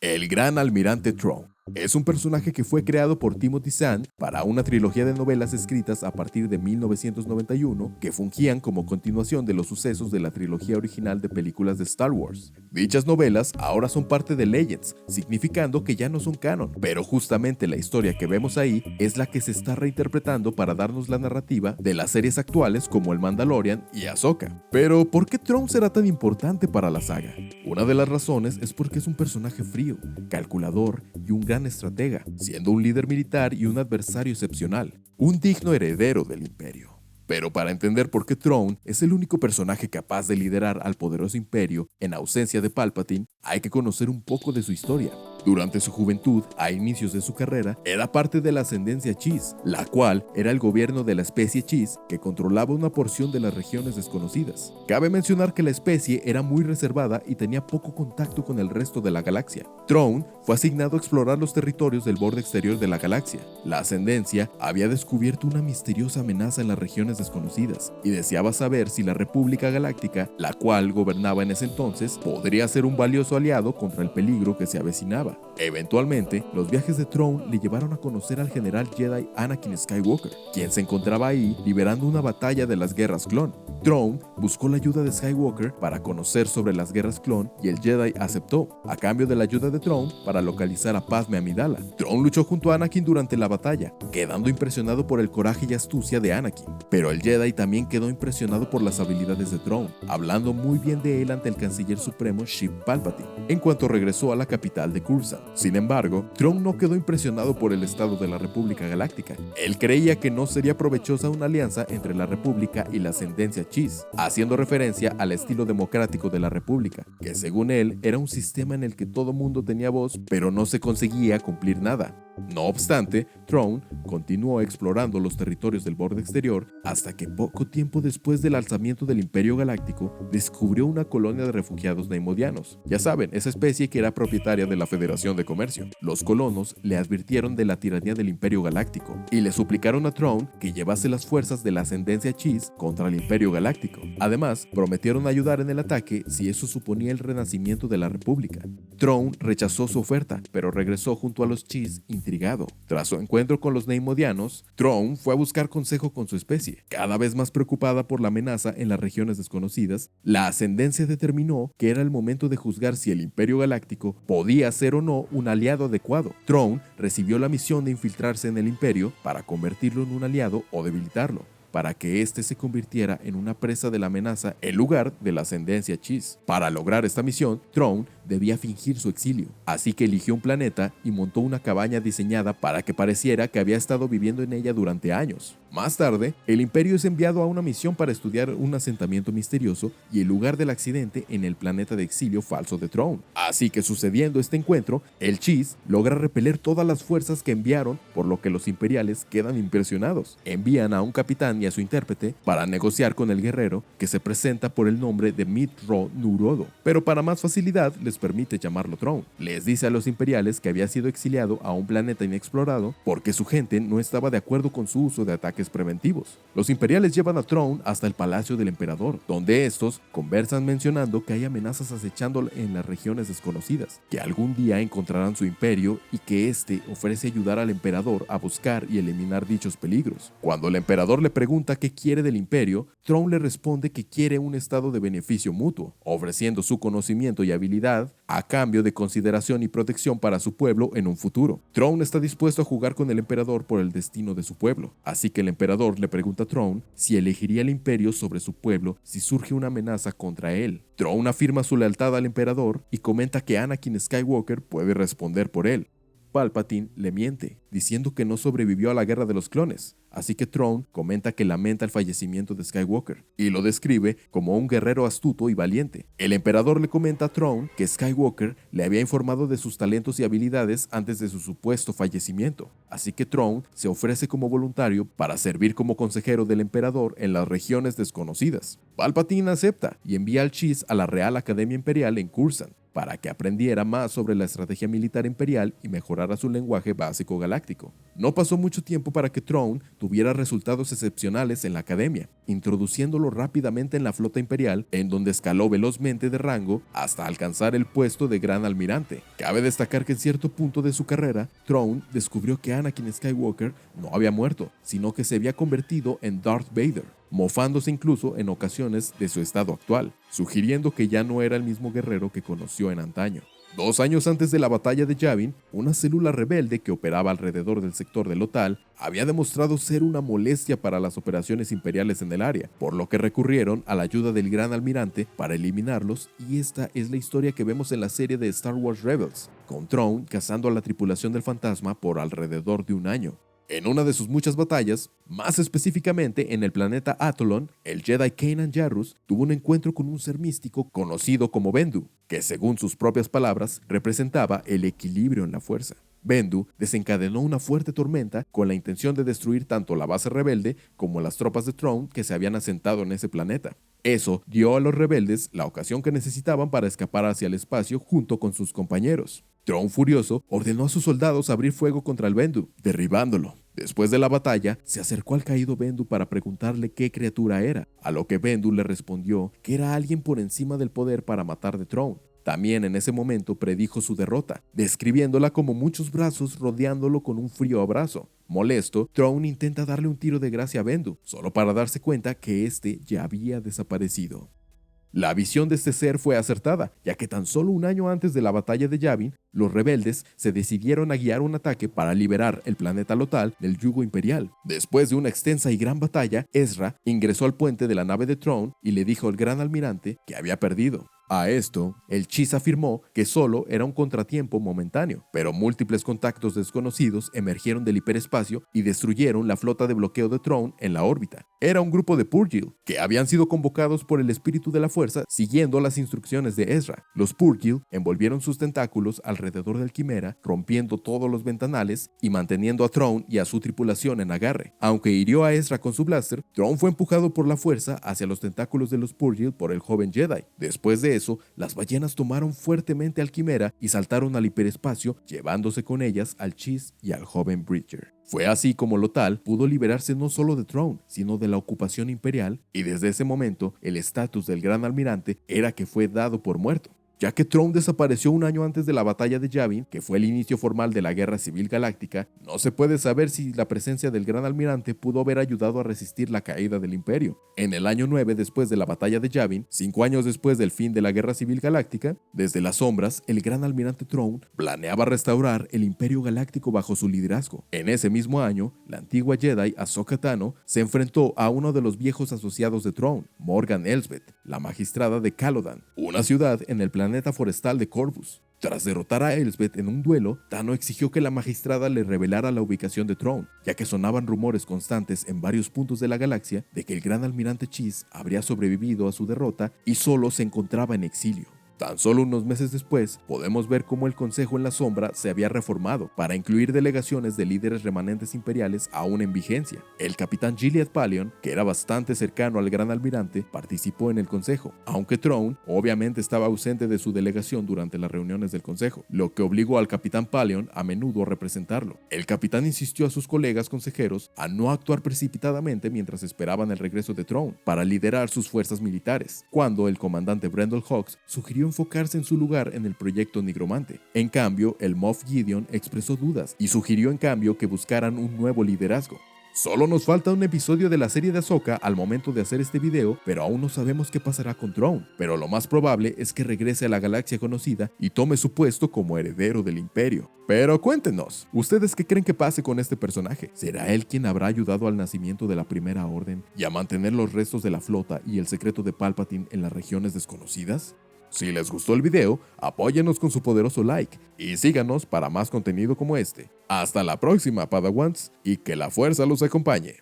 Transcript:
El Gran Almirante Thrawn es un personaje que fue creado por Timothy Zahn para una trilogía de novelas escritas a partir de 1991 que fungían como continuación de los sucesos de la trilogía original de películas de Star Wars. Dichas novelas ahora son parte de Legends, significando que ya no son canon, pero justamente la historia que vemos ahí es la que se está reinterpretando para darnos la narrativa de las series actuales como El Mandalorian y Ahsoka. Pero, ¿por qué Thrawn será tan importante para la saga? Una de las razones es porque es un personaje frío, calculador y un gran estratega, siendo un líder militar y un adversario excepcional, un digno heredero del imperio. Pero para entender por qué Thrawn es el único personaje capaz de liderar al poderoso imperio en ausencia de Palpatine, hay que conocer un poco de su historia. Durante su juventud, a inicios de su carrera, era parte de la ascendencia Chiss, la cual era el gobierno de la especie Chiss que controlaba una porción de las regiones desconocidas. Cabe mencionar que la especie era muy reservada y tenía poco contacto con el resto de la galaxia. Thrawn fue asignado a explorar los territorios del borde exterior de la galaxia. La ascendencia había descubierto una misteriosa amenaza en las regiones desconocidas y deseaba saber si la República Galáctica, la cual gobernaba en ese entonces, podría ser un valioso aliado contra el peligro que se avecinaba. Eventualmente, los viajes de Thrawn le llevaron a conocer al general Jedi Anakin Skywalker, quien se encontraba ahí liderando una batalla de las guerras clon. Thrawn buscó la ayuda de Skywalker para conocer sobre las guerras clon y el Jedi aceptó, a cambio de la ayuda de Thrawn para localizar a Padme Amidala. Thrawn luchó junto a Anakin durante la batalla, quedando impresionado por el coraje y astucia de Anakin, pero el Jedi también quedó impresionado por las habilidades de Thrawn, hablando muy bien de él ante el canciller supremo Sheev Palpatine, en cuanto regresó a la capital de Coruscant. Sin embargo, Thrawn no quedó impresionado por el estado de la República Galáctica. Él creía que no sería provechosa una alianza entre la República y la ascendencia Chiss, haciendo referencia al estilo democrático de la República, que según él era un sistema en el que todo mundo tenía voz, pero no se conseguía cumplir nada. No obstante, Thrawn continuó explorando los territorios del borde exterior hasta que poco tiempo después del alzamiento del Imperio Galáctico descubrió una colonia de refugiados neimodianos. Ya saben, esa especie que era propietaria de la Federación de Comercio. Los colonos le advirtieron de la tiranía del Imperio Galáctico y le suplicaron a Thrawn que llevase las fuerzas de la ascendencia Chiss contra el Imperio Galáctico. Además, prometieron ayudar en el ataque si eso suponía el renacimiento de la República. Thrawn rechazó su oferta, pero regresó junto a los Chiss intrigado. Tras su encuentro con los neimodianos, Thrawn fue a buscar consejo con su especie. Cada vez más preocupada por la amenaza en las regiones desconocidas, la ascendencia determinó que era el momento de juzgar si el Imperio Galáctico podía ser o no un aliado adecuado. Thrawn recibió la misión de infiltrarse en el Imperio para convertirlo en un aliado o debilitarlo, para que éste se convirtiera en una presa de la amenaza en lugar de la ascendencia Chiss. Para lograr esta misión, Thrawn debía fingir su exilio, así que eligió un planeta y montó una cabaña diseñada para que pareciera que había estado viviendo en ella durante años. Más tarde, el Imperio es enviado a una misión para estudiar un asentamiento misterioso y el lugar del accidente en el planeta de exilio falso de Thrawn. Así que sucediendo este encuentro, el Chiss logra repeler todas las fuerzas que enviaron, por lo que los imperiales quedan impresionados. Envían a un capitán y a su intérprete para negociar con el guerrero, que se presenta por el nombre de Mitth'raw'nuruodo, pero para más facilidad les permite llamarlo Thrawn. Les dice a los imperiales que había sido exiliado a un planeta inexplorado porque su gente no estaba de acuerdo con su uso de ataques preventivos. Los imperiales llevan a Thrawn hasta el palacio del emperador, donde estos conversan mencionando que hay amenazas acechando en las regiones desconocidas, que algún día encontrarán su imperio y que éste ofrece ayudar al emperador a buscar y eliminar dichos peligros. Cuando el emperador le pregunta qué quiere del imperio, Thrawn le responde que quiere un estado de beneficio mutuo, ofreciendo su conocimiento y habilidad a cambio de consideración y protección para su pueblo en un futuro. Thrawn está dispuesto a jugar con el emperador por el destino de su pueblo, así que el emperador le pregunta a Thrawn si elegiría el imperio sobre su pueblo si surge una amenaza contra él. Thrawn afirma su lealtad al emperador y comenta que Anakin Skywalker puede responder por él. Palpatine le miente, diciendo que no sobrevivió a la guerra de los clones, así que Thrawn comenta que lamenta el fallecimiento de Skywalker y lo describe como un guerrero astuto y valiente. El emperador le comenta a Thrawn que Skywalker le había informado de sus talentos y habilidades antes de su supuesto fallecimiento, así que Thrawn se ofrece como voluntario para servir como consejero del emperador en las regiones desconocidas. Palpatine acepta y envía al Chiss a la Real Academia Imperial en Coruscant. para que aprendiera más sobre la estrategia militar imperial y mejorara su lenguaje básico galáctico. No pasó mucho tiempo para que Thrawn tuviera resultados excepcionales en la academia, introduciéndolo rápidamente en la flota imperial, en donde escaló velozmente de rango hasta alcanzar el puesto de gran almirante. Cabe destacar que en cierto punto de su carrera, Thrawn descubrió que Anakin Skywalker no había muerto, sino que se había convertido en Darth Vader, mofándose incluso en ocasiones de su estado actual, sugiriendo que ya no era el mismo guerrero que conoció en antaño. 2 años antes de la batalla de Yavin, una célula rebelde que operaba alrededor del sector de Lothal había demostrado ser una molestia para las operaciones imperiales en el área, por lo que recurrieron a la ayuda del Gran Almirante para eliminarlos, y esta es la historia que vemos en la serie de Star Wars Rebels, con Thrawn cazando a la tripulación del fantasma por alrededor de un año. En una de sus muchas batallas, más específicamente en el planeta Atolon, el Jedi Kanan Jarrus tuvo un encuentro con un ser místico conocido como Bendu, que según sus propias palabras representaba el equilibrio en la fuerza. Bendu desencadenó una fuerte tormenta con la intención de destruir tanto la base rebelde como las tropas de Thrawn que se habían asentado en ese planeta. Eso dio a los rebeldes la ocasión que necesitaban para escapar hacia el espacio junto con sus compañeros. Thrawn, furioso, ordenó a sus soldados abrir fuego contra el Bendu, derribándolo. Después de la batalla, se acercó al caído Bendu para preguntarle qué criatura era, a lo que Bendu le respondió que era alguien por encima del poder para matar de Thrawn. También en ese momento predijo su derrota, describiéndola como muchos brazos rodeándolo con un frío abrazo. Molesto, Thrawn intenta darle un tiro de gracia a Bendu, solo para darse cuenta que este ya había desaparecido. La visión de este ser fue acertada, ya que tan solo un año antes de la batalla de Yavin, los rebeldes se decidieron a guiar un ataque para liberar el planeta Lothal del yugo imperial. Después de una extensa y gran batalla, Ezra ingresó al puente de la nave de Thrawn y le dijo al gran almirante que había perdido. A esto, el Chiss afirmó que solo era un contratiempo momentáneo, pero múltiples contactos desconocidos emergieron del hiperespacio y destruyeron la flota de bloqueo de Thrawn en la órbita. Era un grupo de Purrgil, que habían sido convocados por el espíritu de la fuerza siguiendo las instrucciones de Ezra. Los Purrgil envolvieron sus tentáculos alrededor del Quimera, rompiendo todos los ventanales y manteniendo a Thrawn y a su tripulación en agarre. Aunque hirió a Ezra con su blaster, Thrawn fue empujado por la fuerza hacia los tentáculos de los Purrgil por el joven Jedi. Después de eso, las ballenas tomaron fuertemente al Quimera y saltaron al hiperespacio, llevándose con ellas al Chiss y al joven Bridger. Fue así como Lothal pudo liberarse no solo de Thrawn, sino de la ocupación imperial, y desde ese momento el estatus del Gran Almirante era que fue dado por muerto. Ya que Thrawn desapareció un año antes de la batalla de Yavin, que fue el inicio formal de la Guerra Civil Galáctica, no se puede saber si la presencia del Gran Almirante pudo haber ayudado a resistir la caída del Imperio. En el año 9 después de la batalla de Yavin, 5 años después del fin de la Guerra Civil Galáctica, desde las sombras, el Gran Almirante Thrawn planeaba restaurar el Imperio Galáctico bajo su liderazgo. En ese mismo año, la antigua Jedi Ahsoka Tano se enfrentó a uno de los viejos asociados de Thrawn, Morgan Elsbeth, la magistrada de Calodan, una ciudad en el planeta forestal de Corvus. Tras derrotar a Elsbeth en un duelo, Tano exigió que la magistrada le revelara la ubicación de Thrawn, ya que sonaban rumores constantes en varios puntos de la galaxia de que el Gran Almirante Chiss habría sobrevivido a su derrota y solo se encontraba en exilio. Tan solo unos meses después, podemos ver cómo el Consejo en la Sombra se había reformado para incluir delegaciones de líderes remanentes imperiales aún en vigencia. El capitán Gilead Palion, que era bastante cercano al Gran Almirante, participó en el Consejo, aunque Thrawn obviamente estaba ausente de su delegación durante las reuniones del Consejo, lo que obligó al capitán Palion a menudo a representarlo. El capitán insistió a sus colegas consejeros a no actuar precipitadamente mientras esperaban el regreso de Thrawn para liderar sus fuerzas militares, cuando el comandante Brendol Hux sugirió enfocarse en su lugar en el proyecto Nigromante. En cambio, el Moff Gideon expresó dudas y sugirió en cambio que buscaran un nuevo liderazgo. Solo nos falta un episodio de la serie de Ahsoka al momento de hacer este video, pero aún no sabemos qué pasará con Thrawn, pero lo más probable es que regrese a la galaxia conocida y tome su puesto como heredero del Imperio. Pero cuéntenos, ¿ustedes qué creen que pase con este personaje? ¿Será él quien habrá ayudado al nacimiento de la Primera Orden y a mantener los restos de la flota y el secreto de Palpatine en las regiones desconocidas? Si les gustó el video, apóyenos con su poderoso like y síganos para más contenido como este. Hasta la próxima, Padawans, y que la fuerza los acompañe.